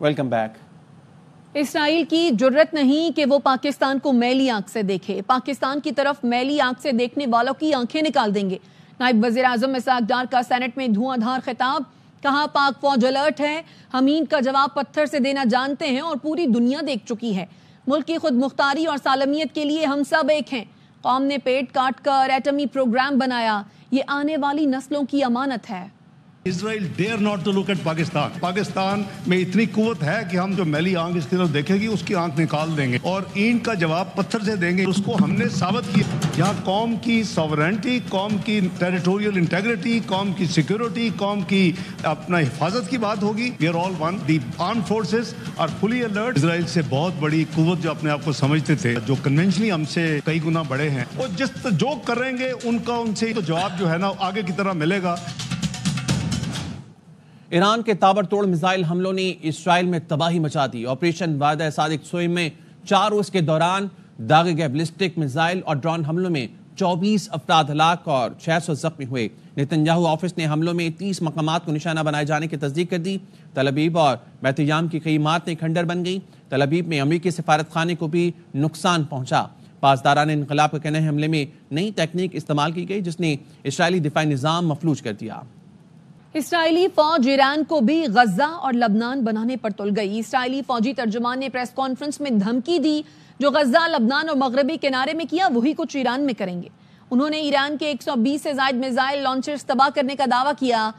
Welcome back. اسرائیل کی جرت نہیں کہ وہ پاکستان کو میلی آنکھ سے دیکھے، پاکستان کی طرف میلی آنکھ سے دیکھنے والوں کی آنکھیں نکال دیں گے۔ نائب وزیر اعظم اسحاق ڈار کا سینٹ میں دھواں دھار خطاب، کہا پاک فوج الرٹ ہے، ہم اینٹ کا جواب پتھر سے دینا جانتے ہیں اور پوری دنیا دیکھ چکی ہے۔ ملک کی خود مختاری اور سالمیت کے لیے ہم سب ایک ہیں۔ قوم نے پیٹ کاٹ کر ایٹمی پروگرام بنایا، یہ آنے والی نسلوں کی امانت ہے۔ Israel dare not to look at Pakistan. Pakistan میں اتنی قوت ہے کہ ہم جو میلی آنکھ اس کی طرف دیکھے گی اس کی آنکھ نکال دیں گے اور اینٹ کا جواب پتھر سے دیں گے۔ اس کو ہم نے ثابت کیا۔ یہاں قوم کی ساورینٹی، قوم کی ٹیریٹوریل انٹیگریٹی، قوم کی سیکیورٹی، قوم کی اپنا حفاظت کی بات ہوگی۔ We are all one. The arm forces are fully alert. Israel سے بہت بڑی قوت جو اپنے آپ کو سمجھتے تھے، جو کنونشنلی ہم سے کئی گنا بڑے ہیں، وہ جس جو کریں گے ان کا ان سے تو جواب جو ہے نا آگے کی طرح ملے گا۔ ایران کے تابڑ توڑ میزائل حملوں نے اسرائیل میں تباہی مچا دی۔ آپریشن وعدہ صادق سوئی میں 4 روز کے دوران داغے گئے بیلسٹک میزائل اور ڈرون حملوں میں 24 افراد ہلاک اور 600 زخمی ہوئے۔ نتنیاہو آفس نے حملوں میں 30 مقامات کو نشانہ بنائے جانے کی تصدیق کر دی۔ تل ابیب اور بیت یام کی کئی عمارتیں کھنڈر بن گئی۔ تل ابیب میں امریکی سفارت خانے کو بھی نقصان پہنچا۔ پاسداران انقلاب کا کہنا ہے حملے میں نئی تکنیک استعمال کی گئی جس نے اسرائیلی دفاعی نظام مفلوج کر دیا۔ اسرائیلی فوج ایران کو بھی غزہ اور لبنان بنانے پر تل گئی۔ اسرائیلی فوجی ترجمان نے پریس کانفرنس میں دھمکی دی، جو غزہ، لبنان اور مغربی کنارے میں کیا وہی کچھ ایران میں کریں گے۔ انہوں نے ایران کے 120 سے زائد میزائل لانچرز تباہ کرنے کا دعویٰ کیا۔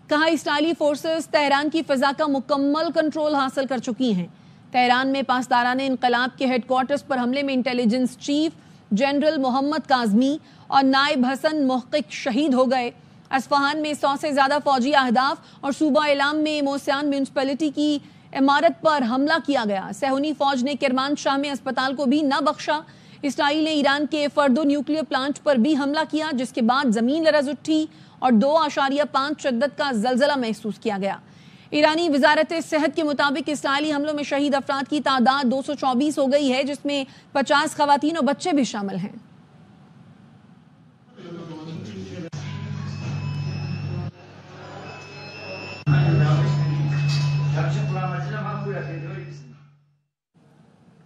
کہا اسرائیلی فورسز تہران کی فضا کا مکمل کنٹرول حاصل کر چکی ہیں۔ تہران میں پاسداران انقلاب کے ہیڈ کوارٹرز پر حملے میں انٹیلیجنس چیف جنرل محمد کاظمی اور نائب حسن محقق شہید ہو گئے۔ اصفہان میں 100 سے زیادہ فوجی اہداف اور صوبہ اعلام میں موسیان میونسپلٹی کی عمارت پر حملہ کیا گیا۔ صہیونی فوج نے کرمان شاہ میں اسپتال کو بھی نہ بخشا۔ اسرائیل نے ایران کے فردو نیوکلیئر پلانٹ پر بھی حملہ کیا، جس کے بعد زمین لرز اٹھی اور 2.5 شدت کا زلزلہ محسوس کیا گیا۔ ایرانی وزارت صحت کے مطابق اسرائیلی حملوں میں شہید افراد کی تعداد 224 ہو گئی ہے، جس میں 50 خواتین اور بچے بھی شامل ہیں۔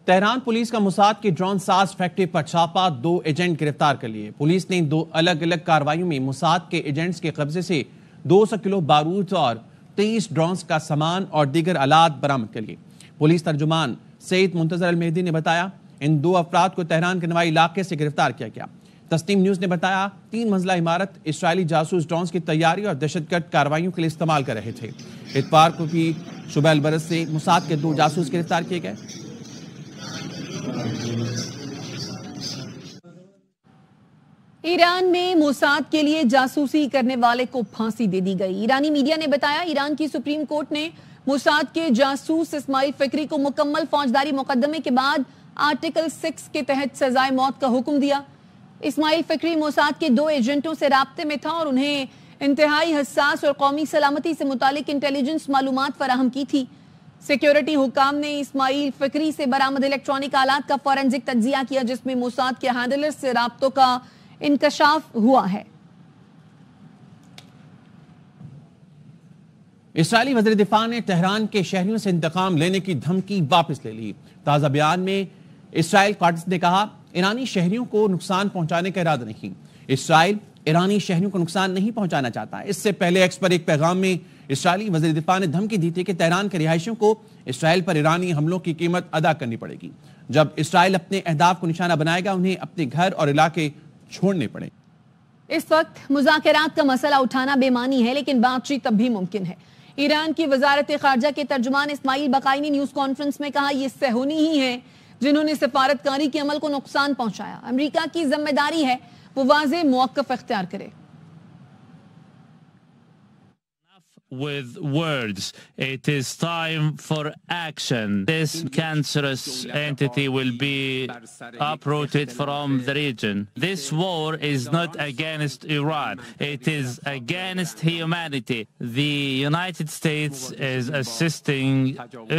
تہران پولیس کا موساد کی ڈرون ساز فیکٹری پر چھاپا، 2 ایجنٹ گرفتار کر لیے۔ پولیس نے 2 الگ الگ کارروائیوں میں موساد کے ایجنٹس کے قبضے سے 200 کلو بارود اور 23 ڈرونز کا سامان اور دیگر آلات برآمد کر لیے۔ پولیس ترجمان سید منتظر المہدی نے بتایا ان 2 افراد کو تہران کے نوائی علاقے سے گرفتار کیا گیا۔ تسنیم نیوز نے بتایا 3 منزلہ عمارت اسرائیلی جاسوس ڈرونز کی تیاری اور دہشت گرد کارروائیوں کے لیے استعمال کر رہے تھے۔ اتوار کو بھی شعبہ البرز سے موساد کے 2 جاسوس گرفتار کیے گئے۔ ایران میں موساد کے لیے جاسوسی کرنے والے کو پھانسی دے دی گئی۔ ایرانی میڈیا نے بتایا ایران کی سپریم کورٹ نے موساد کے جاسوس اسماعیل فکری کو مکمل فوجداری مقدمے کے بعد آرٹیکل 6 کے تحت سزائے موت کا حکم دیا۔ اسماعیل فکری موساد کے 2 ایجنٹوں سے رابطے میں تھا اور انہیں انتہائی حساس اور قومی سلامتی سے متعلق انٹیلیجنس معلومات فراہم کی تھی۔ سیکیورٹی حکام نے اسماعیل فکری سے برآمد الیکٹرانک آلات کا فورینزک تجزیہ کیا، جس میں موساد کے ہینڈلر سے رابطوں کا انکشاف ہوا ہے۔ اسرائیلی وزیر دفاع نے تہران کے شہریوں سے انتقام لینے کی دھمکی واپس لے لی۔ تازہ بیان میں اسرائیل قادس نے کہا ایرانی شہریوں کو نقصان پہنچانے کا ارادہ نہیں۔ اسرائیل ایرانی شہریوں کو نقصان نہیں پہنچانا چاہتا۔ اس سے پہلے ایکس پر ایک پیغام میں اسرائیلی وزیر دفاع نے دھمکی دی تھی کہ تہران کے رہائشیوں کو اسرائیل پر ایرانی حملوں کی قیمت ادا کرنی پڑے گی۔ جب اسرائیل اپنے اہداف کو نشانہ بنائے گا انہیں اپنے گھر اور علاقے چھوڑنے پڑیں۔ اس وقت مذاکرات کا مسئلہ اٹھانا بے معنی ہے، لیکن بات چیت تب بھی ممکن ہے۔ ایران کی وزارت خارجہ کے ترجمان اسماعیل بقائی نے نیوز کانفرنس میں کہا یہ صہیونی ہی ہیں جنہوں نے سفارتکاری کے عمل کو نقصان پہنچایا۔ امریکہ کی ذمہ داری ہے وہ واضح موقف اختیار کرے۔ With words, it is time for action. This cancerous entity will be uprooted from the region. This war is not against Iran. It is against humanity. The United States is assisting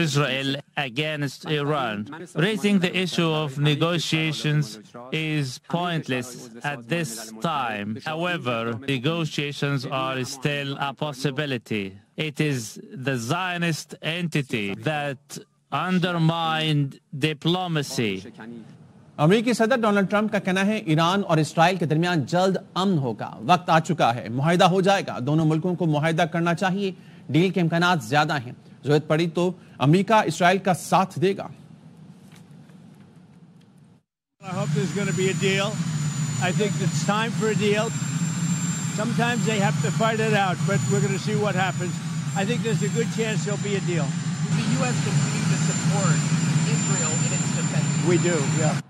Israel against Iran. Raising the issue of negotiations is pointless at this time. However, negotiations are still a possibility. entity. It is the Zionist entity that undermined diplomacy. امریکی صدر Donald Trump کا کہنا ہے ایران اور اسرائیل کے درمیان جلد امن ہوگا، وقت آ چکا ہے، معاہدہ ہو جائے گا، دونوں ملکوں کو معاہدہ کرنا چاہیے، ڈیل کے امکانات زیادہ ہیں، ضرورت پڑی تو امریکہ اسرائیل کا ساتھ دے گا۔ I hope there's going to be a deal. I think it's time for a deal. Sometimes they have to fight it out, but we're going to see what happens. I think there's a good chance there'll be a deal. The U.S. continue to support Israel in its defense. We do, yeah.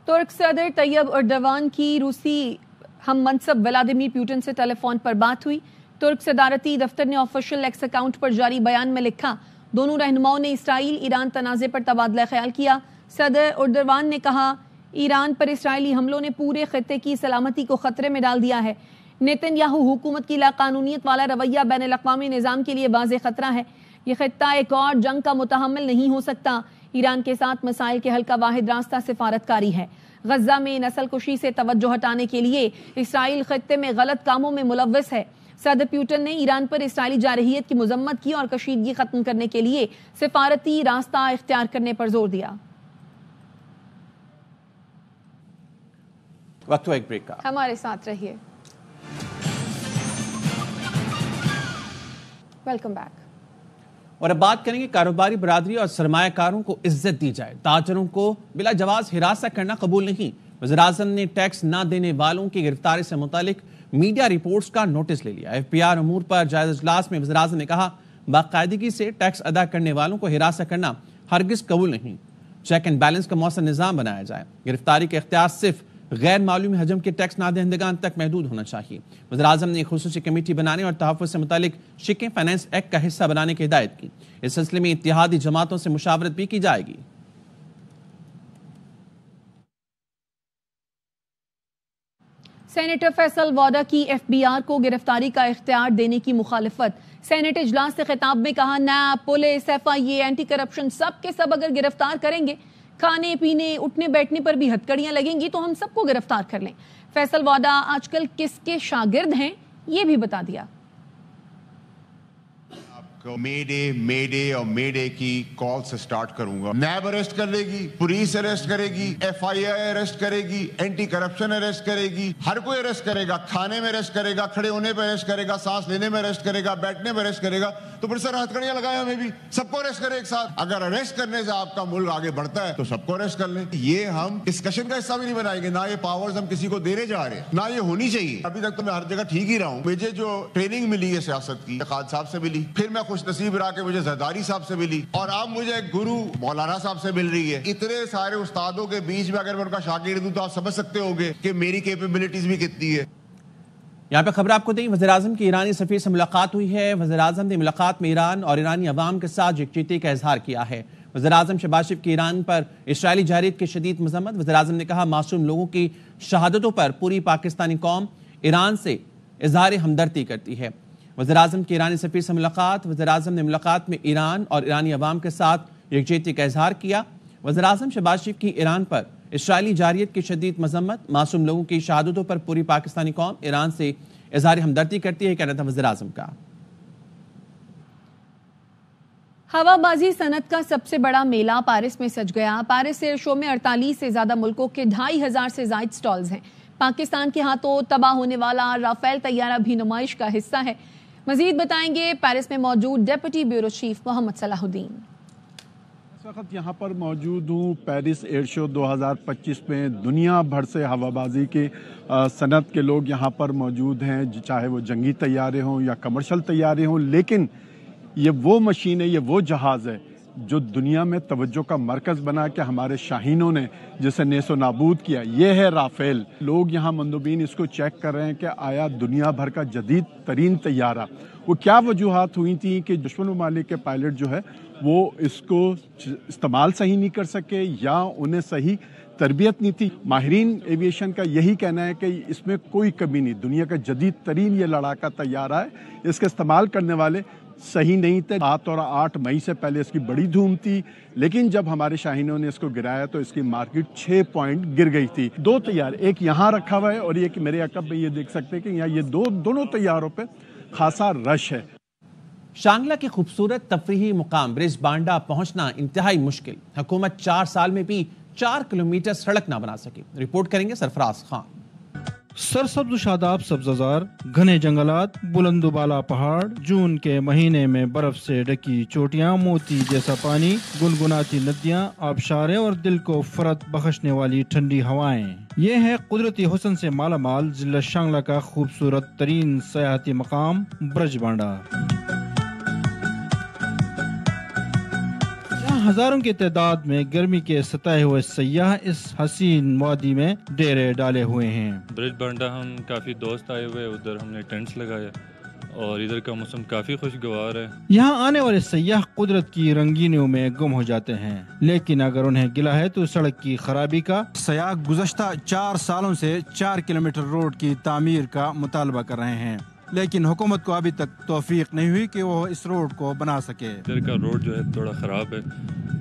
ترک صدر طیب اردوان کی روسی ہم منصب Vladimir Putin سے ٹیلی phone پر بات ہوئی۔ ترک صدارتی دفتر نے آفیشل ایکس اکاؤنٹ پر جاری بیان میں لکھا، دونوں رہنماؤں نے اسرائیل ایران تنازع پر تبادلہ خیال کیا۔ صدر اردوان نے کہا، ایران پر اسرائیلی حملوں نے پورے خطے کی سلامتی کو خطرے میں ڈال دیا ہے۔ نیتن یاہو حکومت کی لاقانونیت والا رویہ بین الاقوامی نظام کے لیے واضح خطرہ ہے۔ یہ خطہ ایک اور جنگ کا متحمل نہیں ہو سکتا۔ ایران کے ساتھ مسائل کے حل کا واحد راستہ سفارتکاری ہے۔ غزہ میں نسل کشی سے توجہ ہٹانے کے لیے اسرائیل خطے میں غلط کاموں میں ملوث ہے۔ صدر پیوٹن نے ایران پر اسرائیلی جارحیت کی مذمت کی اور کشیدگی ختم کرنے کے لیے سفارتی راستہ اختیار کرنے پر زور دیا۔ وقت ہوا ایک بریک کا، ہمارے ساتھ رہیے۔ Welcome back. اور اب بات کریں گے کاروباری برادری اور سرمایہ کاروں کو عزت دی جائے، تاجروں کو بلا جواز حراست کرنا قبول نہیں۔ وزیراعظم نے ٹیکس نہ دینے والوں کی گرفتاری سے متعلق میڈیا رپورٹس کا نوٹس لے لیا۔ ایف پی آر امور پر جائزہ اجلاس میں وزیراعظم نے کہا، باقاعدگی سے ٹیکس ادا کرنے والوں کو حراست کرنا ہرگز قبول نہیں، چیک اینڈ بیلنس کا مؤثر نظام بنایا جائے۔ گرفتاری کے اختیار صرف غیر معلوم حجم کے ٹیکس نہ دہندگان تک محدود ہونا چاہیے۔ وزیراعظم نے خصوصی کمیٹی بنانے اور تحفظ سے متعلق شکیں فائنانس ایکٹ کا حصہ بنانے کی ہدایت کی۔ اس سلسلے میں اتحادی جماعتوں سے مشاورت بھی کی جائے گی۔ سینیٹر فیصل وادہ کی ایف بی آر کو گرفتاری کا اختیار دینے کی مخالفت۔ سینیٹ اجلاس سے خطاب میں کہا، نیب، پولیس، ایف آئی اے، اینٹی کرپشن سب کے سب اگر گرفتار کریں گے، کھانے پینے اٹھنے بیٹھنے پر بھی ہتکڑیاں لگیں گی تو ہم سب کو گرفتار کر لیں۔ فیصل وادہ آج کل کس کے شاگرد ہیں یہ بھی بتا دیا۔ میڈے اور میڈے کی کال سے سٹارٹ کروں گا۔ نیب اریسٹ کر لے گی، پولیس اریسٹ کرے گی، ایف آئی اے اریسٹ کرے گی، اینٹی کرپشن اریسٹ کرے گی، ہر کوئی اریسٹ کرے گا، کھانے میں اریسٹ کرے گا، کھڑے ہونے پہ اریسٹ کرے گا، سانس لینے میں اریسٹ کرے گا، بیٹھنے میں اریسٹ کرے گا، تو پھر سر ہتھکڑیاں لگائے ہمیں بھی، سب کو اریسٹ کرے ایک ساتھ۔ اگر اریسٹ کرنے سے آپ کا ملک آگے بڑھتا ہے تو سب کو اریسٹ کر لیں۔ یہ ہم ڈسکشن کا حصہ بھی نہیں بنائیں گے، نہ یہ پاورز ہم کسی کو دینے جا رہے ہیں، نہ یہ ہونی چاہیے۔ ابھی تک تو میں ہر جگہ ٹھیک ہی رہا ہوں۔ مجھے جو ٹریننگ ملی ہے سیاست کی، خالد صاحب سے ملی، پھر میں خوش نصیب رہا کہ مجھے زرداری صاحب سے ملی، اور اب مجھے ایک گرو مولانا صاحب سے مل رہی ہے۔ اتنے سارے استادوں کے بیچ میں اگر میں ان کا شاگرد ہوں تو آپ سمجھ سکتے ہوگے کہ میری کیپیبلٹیز بھی کتنی ہے۔ یہاں پہ خبر آپ کو دیں، وزیراعظم کی ایرانی سفیر سے ملاقات ہوئی ہے۔ وزیراعظم نے ملاقات میں ایران اور ایرانی عوام کے ساتھ یکجہتی کا اظہار کیا ہے۔ وزیراعظم شہباز شریف کی ایران پر اسرائیلی جارحیت کی شدید مذمت۔ وزیراعظم نے کہا، معصوم لوگوں کی شہادتوں پر پوری پاکستانی قوم ایران سے اظہار ہمدردی کرتی ہے۔ وزیراعظم کی ایرانی سفیر سے ملاقات۔ وزیراعظم نے ملاقات میں ایران اور ایرانی عوام کے ساتھ یکجہتی کا اظہار کیا۔ وزیراعظم شہباز شریف کی ایران پر اسرائیلی جارحیت کی شدید مذمت۔ معصوم لوگوں کی شہادتوں پر پوری پاکستانی قوم ایران سے اظہار ہمدردی کرتی ہے، کہنا تھا وزیراعظم کا۔ ہوا بازی صنعت کا سب سے بڑا میلہ پیرس میں سج گیا۔ پیرس ایئر شو میں 48 سے زیادہ ملکوں کے 2500 سے زائد سٹالز ہیں۔ پاکستان کے ہاتھوں تباہ ہونے والا رافیل طیارہ بھی نمائش کا حصہ ہے۔ مزید بتائیں گے پیرس میں موجود ڈیپٹی بیورو چیف محمد صلاح الدین۔ اس وقت یہاں پر موجود ہوں پیرس ایئر شو 2025 میں دنیا بھر سے ہوا بازی کے صنعت کے لوگ یہاں پر موجود ہیں، چاہے وہ جنگی طیارے ہوں یا کمرشل طیارے ہوں، لیکن یہ وہ مشین ہے، یہ وہ جہاز ہے جو دنیا میں توجہ کا مرکز بنا کہ ہمارے شاہینوں نے جسے نیست و نابود کیا، یہ ہے رافیل۔ لوگ یہاں مندوبین اس کو چیک کر رہے ہیں کہ آیا دنیا بھر کا جدید ترین طیارہ، وہ کیا وجوہات ہوئی تھیں کہ دشمن ممالک کے پائلٹ جو ہے وہ اس کو استعمال صحیح نہیں کر سکے یا انہیں صحیح تربیت نہیں تھی۔ ماہرین ایویشن کا یہی کہنا ہے کہ اس میں کوئی کمی نہیں، دنیا کا جدید ترین یہ لڑاکا طیارہ ہے، اس کا استعمال کرنے والے صحیح نہیں تھے۔ 7 اور 8 مئی سے پہلے اس کی بڑی دھوم تھی، لیکن جب ہمارے شاہینوں نے اس کو گرایا تو اس کی مارکیٹ 6 پوائنٹ گر گئی تھی۔ 2 طیارے، ایک یہاں رکھا ہوا ہے اور ایک میرے عقب میں، یہ دیکھ سکتے ہیں کہ یہاں یہ دونوں طیاروں پہ خاصا رش ہے۔ شانگلہ کی خوبصورت تفریحی مقام برج بانڈا پہنچنا انتہائی مشکل. حکومت 4 سال میں بھی 4 کلومیٹر سڑک نہ بنا سکی. رپورٹ کریں گے سرفراز خان. سرسبز و شاداب سبززار، گھنے جنگلات، بلند و بالا پہاڑ، جون کے مہینے میں برف سے ڈکی چوٹیاں، موتی جیسا پانی، گنگناتی ندیاں، آبشاریں اور دل کو فرحت بخشنے والی ٹھنڈی ہوائیں. یہ ہے قدرتی حسن سے مالا مال ضلع شانگلہ کا خوبصورت ترین سیاحتی مقام برج بانڈا. ہزاروں کی تعداد میں گرمی کے ستائے ہوئے سیاح اس حسین وادی میں ڈیرے ڈالے ہوئے ہیں. برج بانڈا ہم کافی دوست آئے ہوئے، ادھر ہم نے ٹینٹس لگایا اور ادھر کا موسم کافی خوشگوار ہے. یہاں آنے والے سیاح قدرت کی رنگینیوں میں گم ہو جاتے ہیں، لیکن اگر انہیں گلہ ہے تو سڑک کی خرابی کا. سیاح گزشتہ 4 سالوں سے 4 کلومیٹر روڈ کی تعمیر کا مطالبہ کر رہے ہیں، لیکن حکومت کو ابھی تک توفیق نہیں ہوئی کہ وہ اس روڈ کو بنا سکے. ادھر کا روڈ جو ہے تھوڑا خراب ہے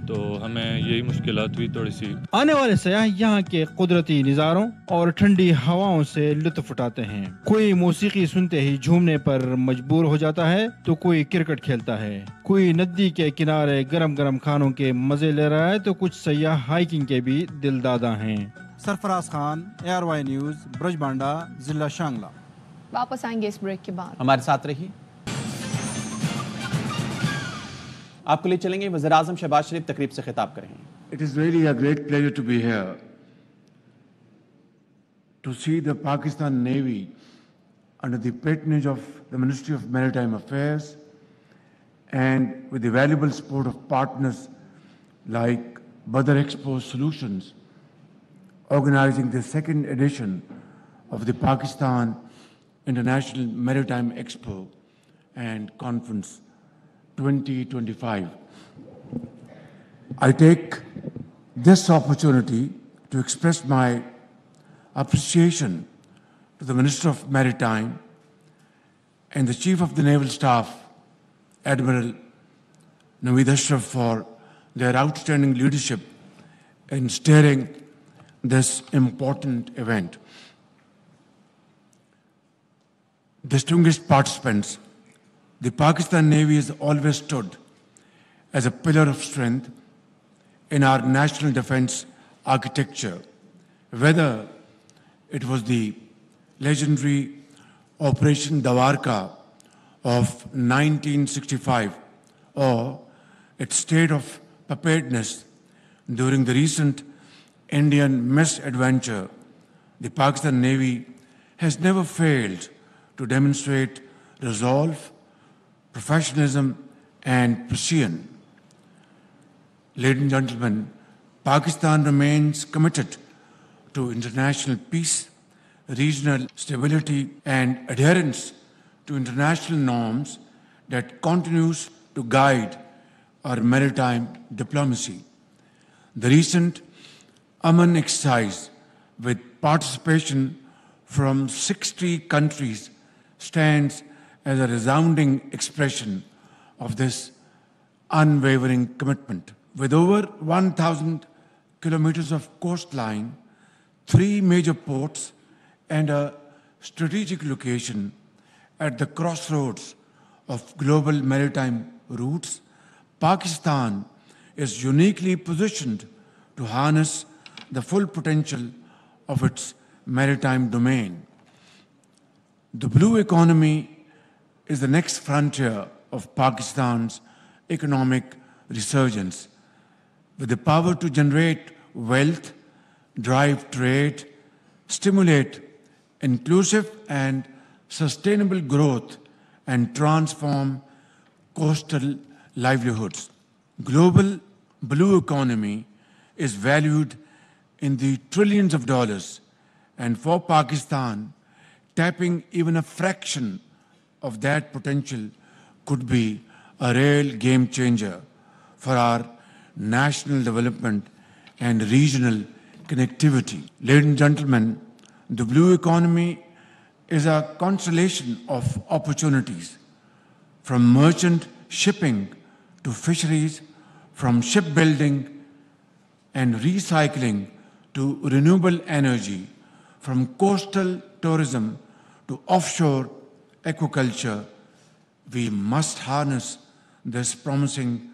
تو ہمیں یہی مشکلات ہوئی تھوڑی سی. آنے والے سیاح یہاں کے قدرتی نظاروں اور ٹھنڈی ہواؤں سے لطف اٹھاتے ہیں. کوئی موسیقی سنتے ہی جھومنے پر مجبور ہو جاتا ہے تو کوئی کرکٹ کھیلتا ہے، کوئی ندی کے کنارے گرم گرم کھانوں کے مزے لے رہا ہے تو کچھ سیاح ہائیکنگ کے بھی دل دادا ہیں. سرفراز خان، ARY نیوز، برج بانڈا، ضلع شانگلہ. واپس آئیں گے اس بریک کے بعد. ہمارے ساتھ رہیے. آپ کو لے چلیں گے وزیر اعظم شہباز شریف تقریب سے خطاب کریں گے. It is really a great pleasure to be here to see the Pakistan Navy under the patronage of the Ministry of Maritime Affairs and with the valuable support of partners like Badr Expo Solutions organizing the 2nd edition of the Pakistan International Maritime Expo and Conference 2025. I take this opportunity to express my appreciation to the Minister of Maritime and the Chief of the Naval Staff, Admiral Naveed Ashraf, for their outstanding leadership in steering this important event. Distinguished participants, the Pakistan Navy has always stood as a pillar of strength in our national defense architecture, whether it was the legendary Operation Dawarka of 1965 or its state of preparedness during the recent Indian misadventure. The Pakistan Navy has never failed to demonstrate resolve, professionalism, and precision. Ladies and gentlemen, Pakistan remains committed to international peace, regional stability, and adherence to international norms that continues to guide our maritime diplomacy. The recent Aman exercise, with participation from 60 countries, stands as a resounding expression of this unwavering commitment. With over 1,000 kilometers of coastline, 3 major ports, and a strategic location at the crossroads of global maritime routes, Pakistan is uniquely positioned to harness the full potential of its maritime domain. The blue economy is the next frontier of Pakistan's economic resurgence. With the power to generate wealth, drive trade, stimulate inclusive and sustainable growth, and transform coastal livelihoods. Global blue economy is valued in the trillions of dollars, and for Pakistan, tapping even a fraction of that potential could be a real game changer for our national development and regional connectivity. Ladies and gentlemen, the blue economy is a constellation of opportunities, from merchant shipping to fisheries, from shipbuilding and recycling to renewable energy, from coastal tourism to offshore aquaculture. we must harness this promising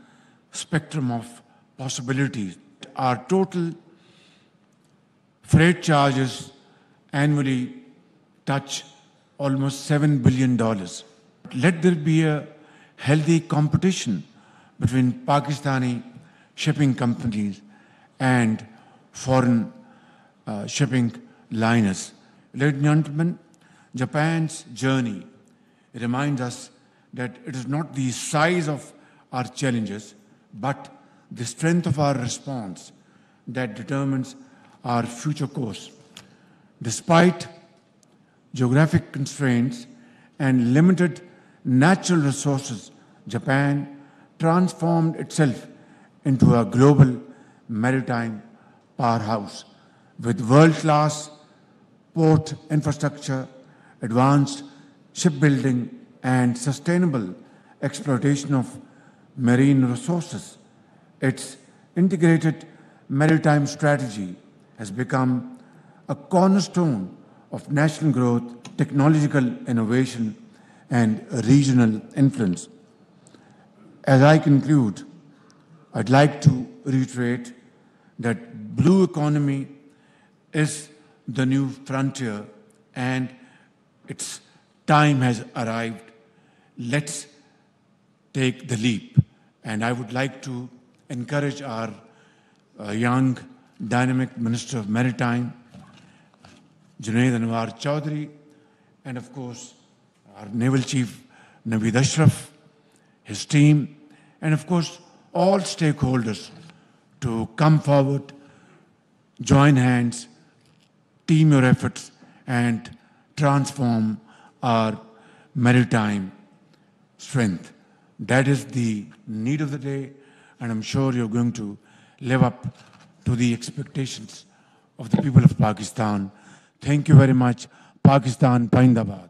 spectrum of possibilities. Our total freight charges annually touch almost $7 billion. Let there be a healthy competition between Pakistani shipping companies and foreign shipping liners. Ladies and gentlemen, Japan's journey reminds us that it is not the size of our challenges, but the strength of our response that determines our future course. Despite geographic constraints and limited natural resources, Japan transformed itself into a global maritime powerhouse with world-class port infrastructure, advanced shipbuilding, and sustainable exploitation of marine resources. Its integrated maritime strategy has become a cornerstone of national growth, technological innovation, and regional influence. As I conclude, I'd like to reiterate that blue economy is the new frontier and its time has arrived. Let's take the leap. And I would like to encourage our young, dynamic Minister of Maritime, Junaid Anwar Chaudhary, and of course, our Naval Chief, Naveed Ashraf, his team, and of course, all stakeholders to come forward, join hands, team your efforts, and transform our maritime strength. That is the need of the day, and I'm sure you're going to live up to the expectations of the people of Pakistan. Thank you very much. Pakistan Paindabad.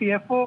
CFO,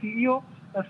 CEO,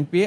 MPA